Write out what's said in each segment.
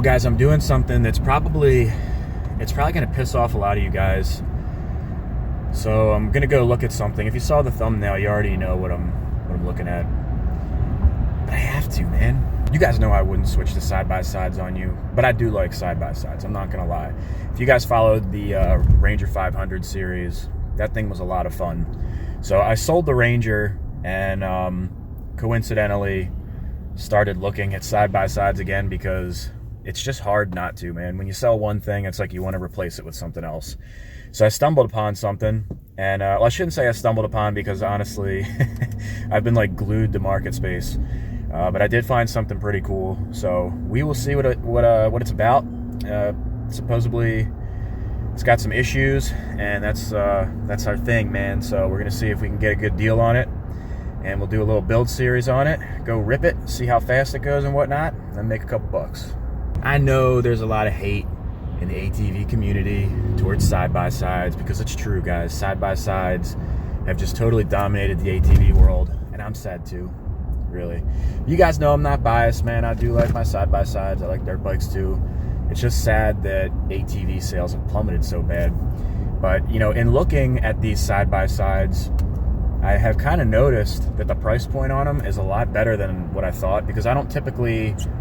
Well, guys, I'm doing something that's probably going to piss off a lot of you guys. So I'm going to go look at something. If you saw the thumbnail, you already know what I'm looking at. But I have to, man. You guys know I wouldn't switch to side-by-sides on you, but I do like side-by-sides. I'm not going to lie. If you guys followed the Ranger 500 series, that thing was a lot of fun. So I sold the Ranger and coincidentally started looking at side-by-sides again because it's just hard not to, man. When you sell one thing, it's like you want to replace it with something else. So I stumbled upon something, and well, I shouldn't say I stumbled upon because honestly, I've been like glued to market space. But I did find something pretty cool. So we will see what it's about. Supposedly, it's got some issues, and that's our thing, man. So we're gonna see if we can get a good deal on it, and we'll do a little build series on it. Go rip it, see how fast it goes and whatnot, and make a couple bucks. I know there's a lot of hate in the ATV community towards side-by-sides because it's true, guys. Side-by-sides have just totally dominated the ATV world, and I'm sad too, really. You guys know I'm not biased, man. I do like my side-by-sides. I like dirt bikes too. It's just sad that ATV sales have plummeted so bad. But, you know, in looking at these side-by-sides, I have kind of noticed that the price point on them is a lot better than what I thought, because I'm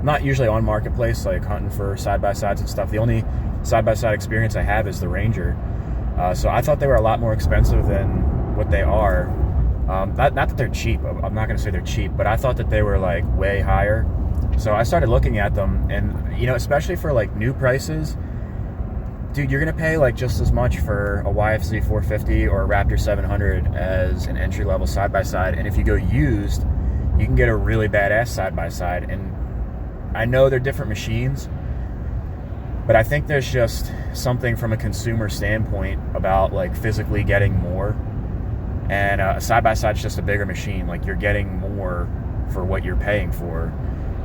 not usually on Marketplace, like hunting for side-by-sides and stuff. The only side-by-side experience I have is the Ranger. So I thought they were a lot more expensive than what they are. Not that they're cheap. I'm not going to say they're cheap, but I thought that they were like way higher. So I started looking at them, and, you know, especially for like new prices, dude, you're going to pay like just as much for a YFZ 450 or a Raptor 700 as an entry-level side-by-side. And if you go used, you can get a really badass side-by-side. And I know they're different machines, but I think there's just something from a consumer standpoint about like physically getting more. And a side-by-side is just a bigger machine. Like, you're getting more for what you're paying for.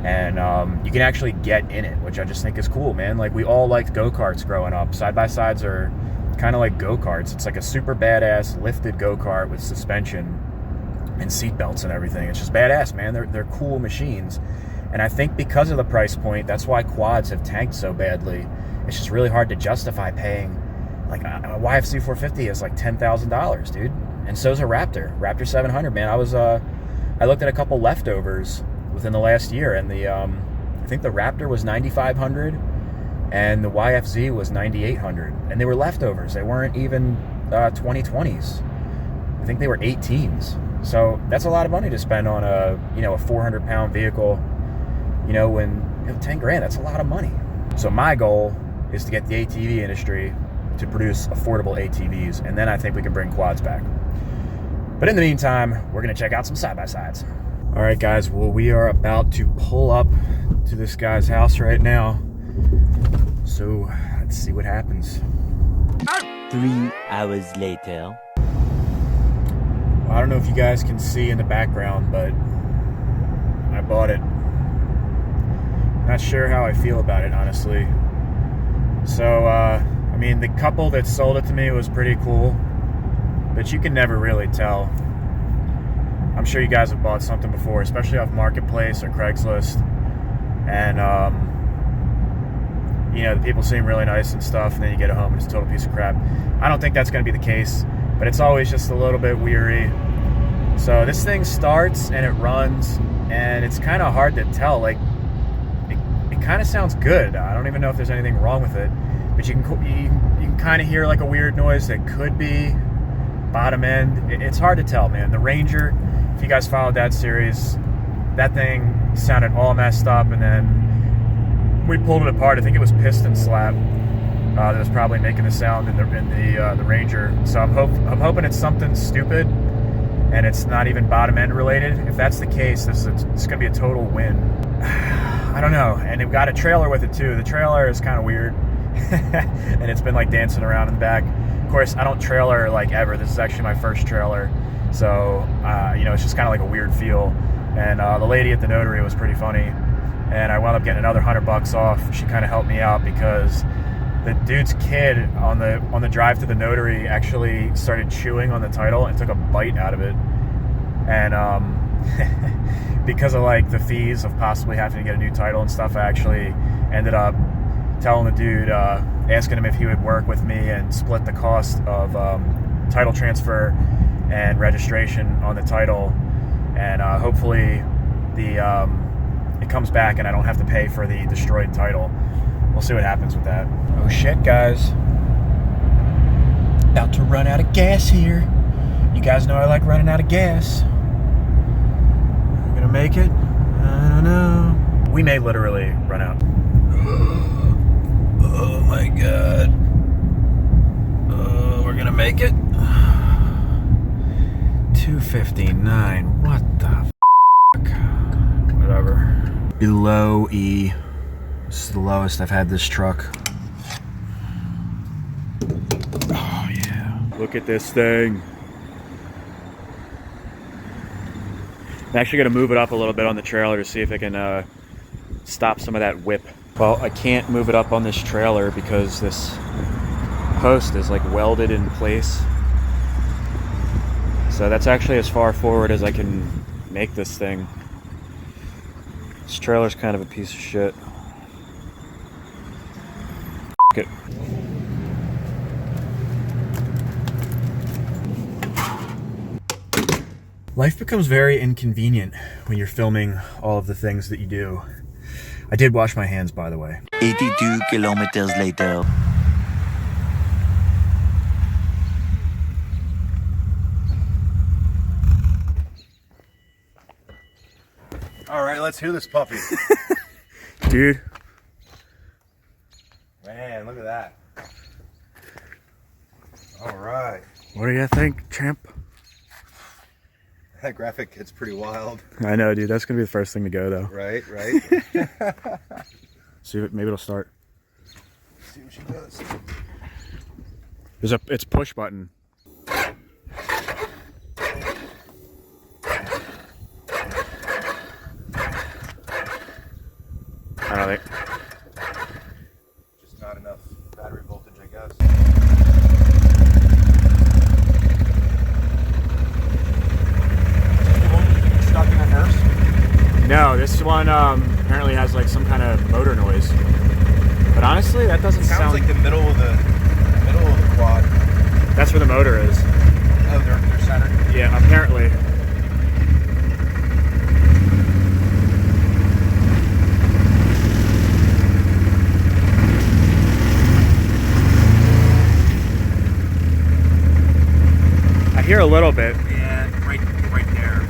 And you can actually get in it, which I just think is cool, man. Like, we all liked go-karts growing up. Side-by-sides are kind of like go-karts. It's like a super badass lifted go-kart with suspension and seat belts and everything. It's just badass, man. They're cool machines. And I think because of the price point, that's why quads have tanked so badly. It's just really hard to justify paying, like, a YFC 450 is like $10,000, dude. And so's a Raptor 700, man. I looked at a couple leftovers within the last year, and I think the Raptor was $9,500 and the YFZ was $9,800, and they were leftovers. They weren't even 2020s. I think they were 18s. So that's a lot of money to spend on a 400-pound vehicle. You know, when 10 grand, that's a lot of money. So my goal is to get the ATV industry to produce affordable ATVs, and then I think we can bring quads back. But in the meantime, we're going to check out some side-by-sides. All right, guys. Well, we are about to pull up to this guy's house right now. So let's see what happens. 3 hours later. Well, I don't know if you guys can see in the background, but I bought it. Not sure how I feel about it, honestly. So, I mean, the couple that sold it to me was pretty cool, but you can never really tell. I'm sure you guys have bought something before, especially off Marketplace or Craigslist, and the people seem really nice and stuff, and then you get it home and it's a total piece of crap. I don't think that's going to be the case, but it's always just a little bit weary. So this thing starts and it runs, and it's kind of hard to tell. Like, it kind of sounds good. I don't even know if there's anything wrong with it, but you can kind of hear like a weird noise that could be bottom end. It's hard to tell, man. The Ranger, if you guys followed that series, that thing sounded all messed up, and then we pulled it apart. I think it was piston slap that was probably making the sound in the Ranger. So I'm hoping it's something stupid and it's not even bottom end related. If that's the case, it's going to be a total win. I don't know. And they've got a trailer with it too. The trailer is kind of weird, and it's been like dancing around in the back. Of course, I don't trailer like ever. This is actually my first trailer. So, it's just kind of like a weird feel. And the lady at the notary was pretty funny. And I wound up getting another $100 off. She kind of helped me out because the dude's kid on the drive to the notary actually started chewing on the title and took a bite out of it. And because of like the fees of possibly having to get a new title and stuff, I actually ended up telling the dude, asking him if he would work with me and split the cost of title transfer and registration on the title, and hopefully it comes back and I don't have to pay for the destroyed title. We'll see what happens with that. Oh shit, guys. About to run out of gas here. You guys know I like running out of gas. Gonna make it? I don't know. We may literally run out. Oh my god. We're gonna make it. 259. What the fuck? Whatever. Below E. This is the lowest I've had this truck. Oh yeah. Look at this thing. I'm actually going to move it up a little bit on the trailer to see if I can stop some of that whip. Well, I can't move it up on this trailer because this post is like welded in place. So that's actually as far forward as I can make this thing. This trailer's kind of a piece of shit. It. Life becomes very inconvenient when you're filming all of the things that you do. I did wash my hands, by the way. 82 kilometers later. All right, let's hear this puppy. Dude. Man, look at that. All right. What do you think, champ? That graphic gets pretty wild. I know, dude. That's going to be the first thing to go, though. Right, right. See, maybe it'll start. See what she does. It's push button. I don't think. Just not enough battery voltage, I guess. Stuck in reverse? No, this one apparently has like some kind of motor noise. But honestly, that doesn't sound like the middle of the quad. That's where the motor is. Oh, they're centered. Yeah, apparently. I hear a little bit. Yeah, right there.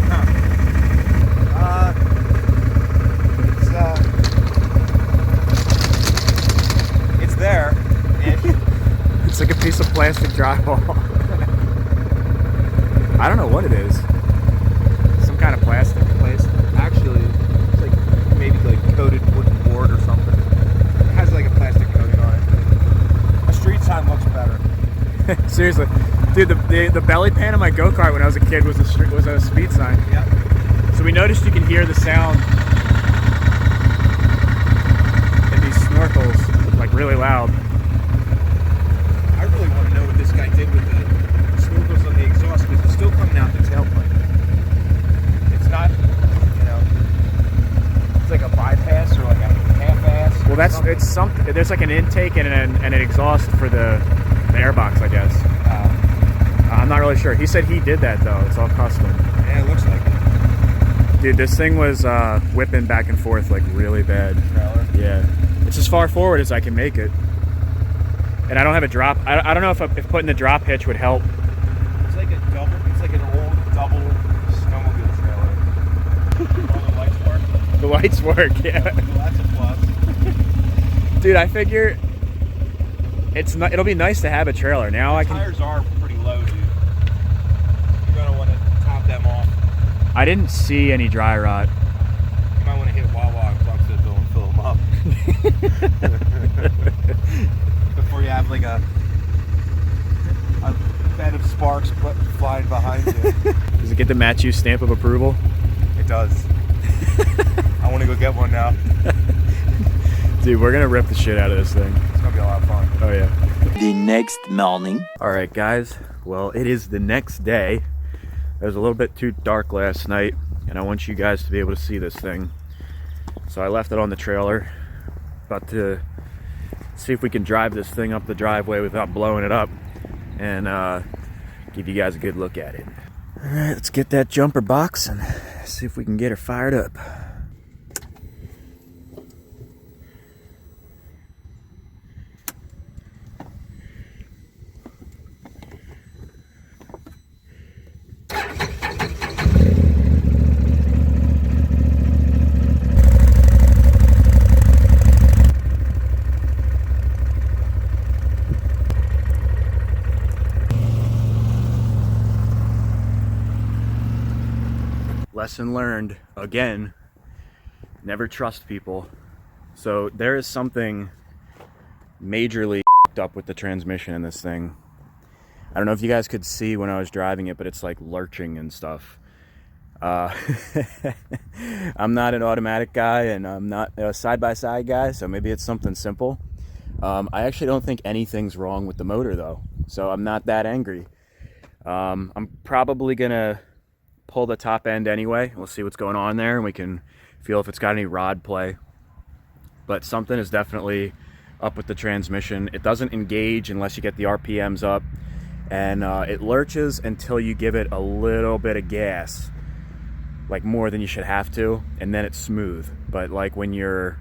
Huh. It's there. It's like a piece of plastic drywall. I don't know what it is. Some kind of plastic place. Actually, it's like maybe like coated wooden board or something. It has like a plastic coating on it. The street sign looks better. Seriously, dude, the belly pan of my go-kart when I was a kid was a speed sign. Yep. So we noticed you can hear the sound in these snorkels, like really loud. I really want to know what this guy did with the snorkels on the exhaust, because it's still coming out the tailpipe. It's not, it's like a bypass or like a half-ass. Well, it's something. There's like an intake and an exhaust for the airbox, I guess. I'm not really sure. He said he did that though. It's all custom. Yeah, it looks like it. Dude, this thing was whipping back and forth like really bad. Trailer. Yeah, it's as far forward as I can make it, and I don't have a drop. I don't know if putting the drop hitch would help. It's like an old double snowmobile trailer. All the lights work. The lights work, yeah. Well, that's a plus. Dude, I figure it'll be nice to have a trailer. Now I can. Tires are pretty low, dude. You're gonna want to top them off. I didn't see any dry rot. You might want to hit Wawa and Clarksville and fill them up. Before you have like a bed of sparks flying behind you. Does it get the Matthew stamp of approval? It does. I want to go get one now. Dude, we're gonna rip the shit out of this thing. It's gonna be a lot of fun. Oh yeah. The next morning. All right, guys. Well, it is the next day. It was a little bit too dark last night, and I want you guys to be able to see this thing. So I left it on the trailer. About to see if we can drive this thing up the driveway without blowing it up, and give you guys a good look at it. All right, let's get that jumper box and see if we can get her fired up. Lesson learned again, never trust people. So there is something majorly up with the transmission in this thing. I don't know if you guys could see when I was driving it, but it's like lurching and stuff. I'm not an automatic guy, and I'm not a side-by-side guy, so maybe it's something simple. I actually don't think anything's wrong with the motor though, so I'm not that angry. I'm probably gonna pull the top end anyway. We'll see what's going on there, and we can feel if it's got any rod play. But something is definitely up with the transmission. It doesn't engage unless you get the RPMs up, and it lurches until you give it a little bit of gas, like more than you should have to, and then it's smooth. But like when you're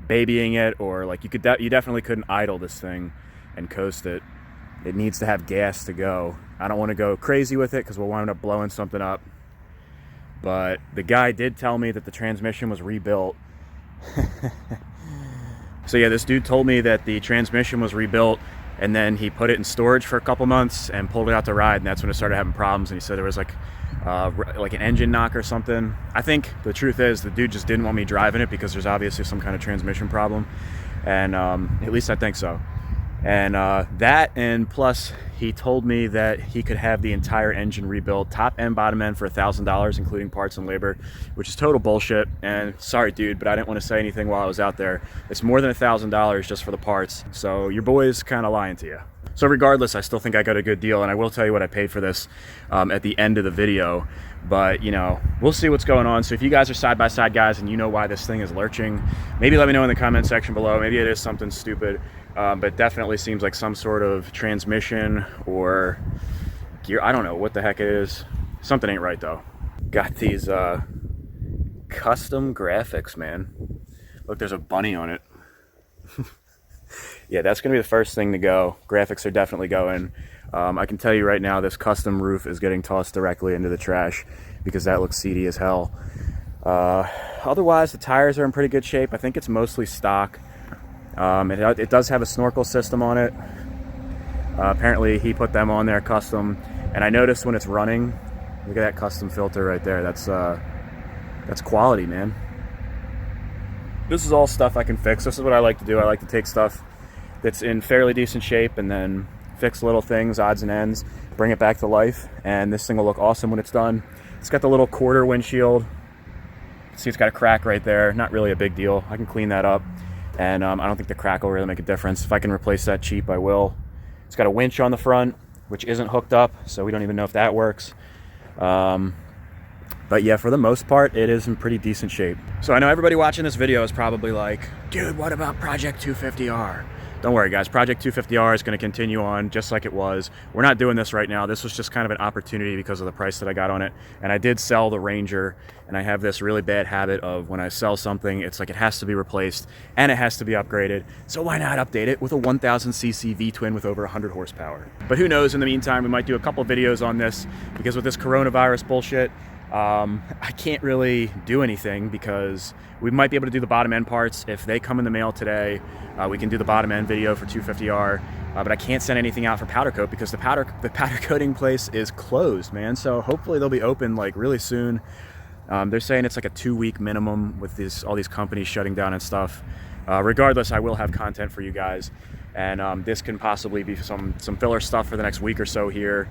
babying it, or like you definitely couldn't idle this thing and coast it. It needs to have gas to go. I don't want to go crazy with it because we'll wind up blowing something up. But the guy did tell me that the transmission was rebuilt. So yeah, this dude told me that the transmission was rebuilt, and then he put it in storage for a couple months and pulled it out to ride, and that's when it started having problems. And he said there was like an engine knock or something. I think the truth is the dude just didn't want me driving it because there's obviously some kind of transmission problem, and at least I think so. And that, and plus he told me that he could have the entire engine rebuilt, top and bottom end, for $1,000, including parts and labor, which is total bullshit. And sorry dude, but I didn't want to say anything while I was out there. It's more than $1,000 just for the parts, so your boy's kind of lying to you. So regardless, I still think I got a good deal, and I will tell you what I paid for this at the end of the video. But you know, we'll see what's going on. So if you guys are side-by-side guys and you know why this thing is lurching, maybe let me know in the comment section below. Maybe it is something stupid, but definitely seems like some sort of transmission or gear. I don't know what the heck it is. Something ain't right though. Got these custom graphics, man. Look, there's a bunny on it. Yeah, that's gonna be the first thing to go. Graphics are definitely going. I can tell you right now, this custom roof is getting tossed directly into the trash because that looks seedy as hell. Otherwise, the tires are in pretty good shape. I think it's mostly stock. It does have a snorkel system on it. Apparently he put them on there custom, and I noticed when it's running, look at that custom filter right there. That's quality, man. This is all stuff I can fix. This is what I like to do. I like to take stuff that's in fairly decent shape and then fix little things, odds and ends, bring it back to life, and this thing will look awesome when it's done. It's got the little quarter windshield. See, it's got a crack right there. Not really a big deal. I can clean that up, and I don't think the crack will really make a difference. If I can replace that cheap, I will. It's got a winch on the front, which isn't hooked up, so we don't even know if that works. But yeah, for the most part, it is in pretty decent shape. So I know everybody watching this video is probably like, dude, what about Project 250R? Don't worry guys, Project 250R is going to continue on just like it was. We're not doing this right now. This was just kind of an opportunity because of the price that I got on it. And I did sell the Ranger, and I have this really bad habit of when I sell something, it's like it has to be replaced and it has to be upgraded. So why not update it with a 1000cc V-twin with over 100 horsepower? But who knows, in the meantime, we might do a couple videos on this because with this coronavirus bullshit, I can't really do anything because we might be able to do the bottom end parts. If they come in the mail today, we can do the bottom end video for 250R, but I can't send anything out for powder coat because the powder coating place is closed, man. So hopefully they'll be open like really soon. They're saying it's like a 2-week minimum with all these companies shutting down and stuff. Regardless, I will have content for you guys, and this can possibly be some filler stuff for the next week or so here.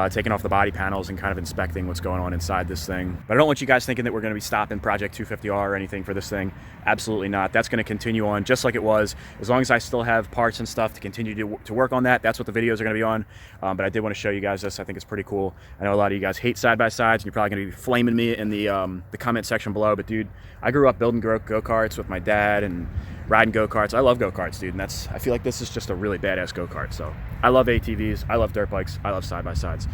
taking off the body panels and kind of inspecting what's going on inside this thing. But I don't want you guys thinking that we're going to be stopping Project 250R or anything for this thing. Absolutely not. That's going to continue on just like it was. As long as I still have parts and stuff to continue to work on that, that's what the videos are going to be on. But I did want to show you guys this. I think it's pretty cool. I know a lot of you guys hate side-by-sides, and you're probably going to be flaming me in the comment section below. But dude, I grew up building go-karts with my dad and riding go-karts. I love go-karts, dude, and I feel like this is just a really badass go-kart. So I love ATVs, I love dirt bikes, I love side-by-sides,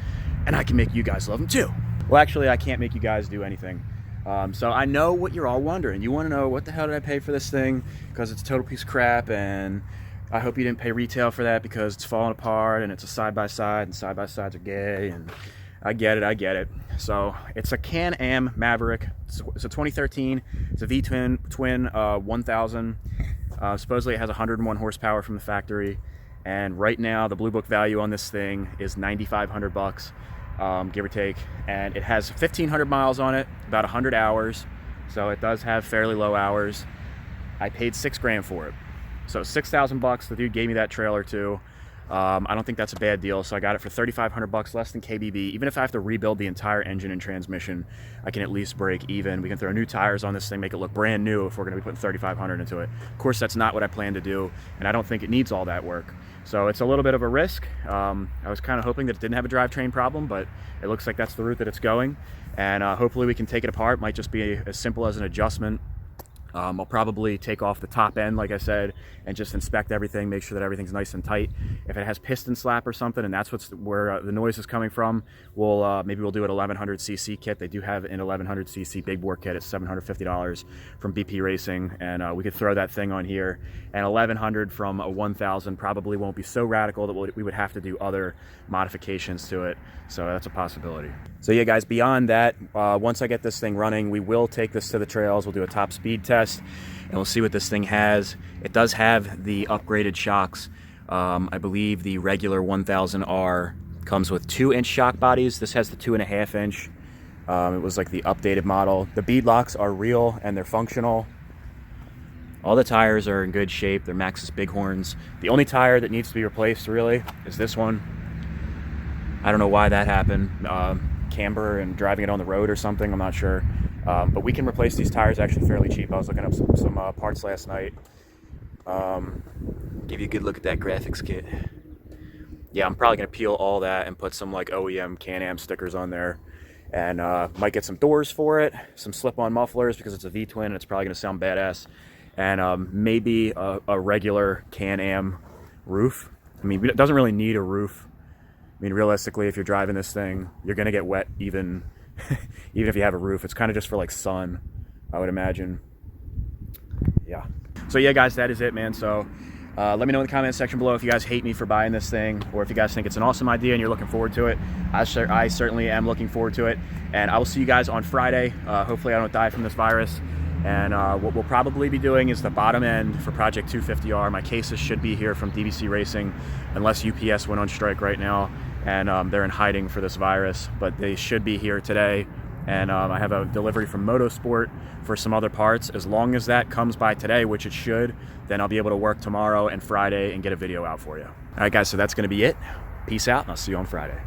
and I can make you guys love them too. Well, actually, I can't make you guys do anything. So I know what you're all wondering. You want to know, what the hell did I pay for this thing? Because it's a total piece of crap, and I hope you didn't pay retail for that because it's falling apart and it's a side-by-side, and side-by-sides are gay, and I get it. So it's a Can-Am Maverick. It's a 2013. It's a V-twin 1000. Supposedly it has 101 horsepower from the factory. And right now the Blue Book value on this thing is $9,500, give or take. And it has 1,500 miles on it, about 100 hours. So it does have fairly low hours. I paid $6,000 for it. So $6,000. The dude gave me that trailer too. I don't think that's a bad deal, so I got it for $3,500, less than KBB. Even if I have to rebuild the entire engine and transmission, I can at least break even. We can throw new tires on this thing, make it look brand new if we're going to be putting $3,500 into it. Of course, that's not what I plan to do, and I don't think it needs all that work. So it's a little bit of a risk. I was kind of hoping that it didn't have a drivetrain problem, but it looks like that's the route that it's going. And hopefully we can take it apart. It might just be as simple as an adjustment. I'll probably take off the top end, like I said, and just inspect everything, make sure that everything's nice and tight. If it has piston slap or something, and that's where the noise is coming from, maybe we'll do an 1100cc kit. They do have an 1100cc big bore kit. It's $750 from DBC Racing, and we could throw that thing on here. And 1100 from a 1000 probably won't be so radical that we would have to do other modifications to it. So that's a possibility. So yeah, guys, beyond that, once I get this thing running, we will take this to the trails. We'll do a top speed test, and we'll see what this thing has. It does have the upgraded shocks. I believe the regular 1000R comes with 2-inch shock bodies. This has the 2.5-inch. It was like the updated model. The bead locks are real and they're functional. All the tires are in good shape. They're Maxxis Bighorns. The only tire that needs to be replaced really is this one. I don't know why that happened. Camber and driving it on the road or something, I'm not sure. But we can replace these tires actually fairly cheap. I was looking up some parts last night. Give you a good look at that graphics kit. Yeah, I'm probably gonna peel all that and put some like OEM Can-Am stickers on there, and might get some doors for it, some slip-on mufflers because it's a V-twin and it's probably gonna sound badass, and maybe a regular Can-Am roof. I mean, it doesn't really need a roof. I mean, realistically, if you're driving this thing, you're gonna get wet even if you have a roof. It's kind of just for like sun, I would imagine. Yeah. So yeah, guys, that is it, man. So let me know in the comment section below if you guys hate me for buying this thing, or if you guys think it's an awesome idea and you're looking forward to it. I certainly am looking forward to it, and I will see you guys on Friday. Hopefully I don't die from this virus. And what we'll probably be doing is the bottom end for Project 250R. My cases should be here from DBC Racing, unless UPS went on strike right now and they're in hiding for this virus, but they should be here today. And I have a delivery from Motorsport for some other parts. As long as that comes by today, which it should, then I'll be able to work tomorrow and Friday and get a video out for you. All right, guys, so that's going to be it. Peace out, and I'll see you on Friday.